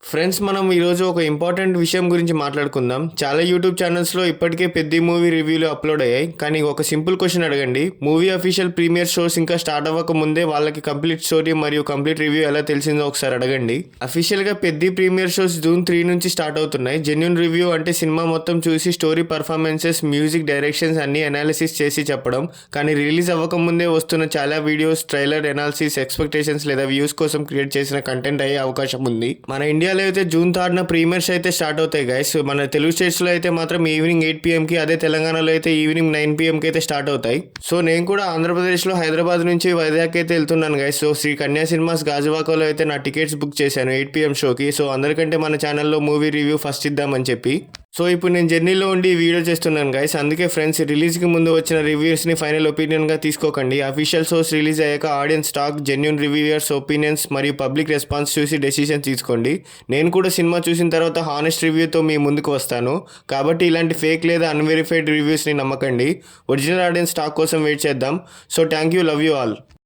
Friends, మనం ఈరోజు ఒక ఇంపార్టెంట్ విషయం గురించి మాట్లాడుకుందాం. చాలా యూట్యూబ్ ఛానల్స్లో ఇప్పటికే పెద్ద మూవీ రివ్యూలు అప్లోడ్ అయ్యాయి. కానీ ఒక సింపుల్ క్వశ్చన్ అడగండి. మూవీ అఫీషియల్ ప్రీమియర్ షోస్ ఇంకా స్టార్ట్ అవ్వక ముందే వాళ్ళకి కంప్లీట్ స్టోరీ మరియు కంప్లీట్ రివ్యూ ఎలా తెలిసిందో ఒకసారి అడగండి. అఫీషియల్గా పెద్ద ప్రీమియర్ షోస్ జూన్ 3 నుంచి స్టార్ట్ అవుతున్నాయి. జెన్యూన్ రివ్యూ అంటే సినిమా మొత్తం చూసి స్టోరీ పర్ఫార్మెన్సెస్, మ్యూజిక్, డైరెక్షన్స్ అన్ని అనాలిసిస్ చేసి చెప్పడం. కానీ రిలీజ్ అవ్వక ముందే వస్తున్న చాలా వీడియోస్, ట్రైలర్ అనాలిసిస్, ఎక్స్పెక్టేషన్స్ లేదా వ్యూస్ కోసం క్రియేట్ చేసిన కంటెంట్ అయ్యే అవకాశం ఉంది. మన ఇండియాలో అయితే జూన్ 3న ప్రీమియర్స్ అయితే స్టార్ట్ అవుతాయి గైస్. మన తెలుగు స్టేట్స్లో అయితే మాత్రం ఈవినింగ్ 8 PMకి, అదే తెలంగాణలో అయితే ఈవినింగ్ 9 PMకి అయితే స్టార్ట్ అవుతాయి. సో నేను కూడా ఆంధ్రప్రదేశ్లో హైదరాబాద్ నుంచి వైజాగ్ అయితే వెళ్తున్నాను గైస్. సో శ్రీ కన్యా సినిమాస్ గాజువాకలో అయితే నా టికెట్స్ బుక్ చేశాను 8 PM షోకి. సో అందరికంటే మన ఛానల్లో మూవీ రివ్యూ ఫస్ట్ ఇద్దామని చెప్పి. సో ఇప్పుడు నేను జర్నీలో ఉండి ఈ వీడియో చేస్తున్నాను గైస్. అందుకే ఫ్రెండ్స్, రిలీజ్కి ముందు వచ్చిన రివ్యూస్ని ఫైనల్ ఒపీనియన్గా తీసుకోకండి. అఫీషియల్ షోస్ రిలీజ్ అయ్యాక audience talk, genuine reviewers opinions మరియు పబ్లిక్ రెస్పాన్స్ చూసి డెసిషన్ తీసుకోండి. నేను కూడా సినిమా చూసిన తర్వాత హానెస్ట్ రివ్యూతో మీ ముందుకు వస్తాను. కాబట్టి ఇలాంటి ఫేక్ లేదా అన్వెరిఫైడ్ రివ్యూస్ని నమ్మకండి. ఒరిజినల్ ఆడియన్స్ టాక్ కోసం వెయిట్ చేద్దాం. So thank you, love you all.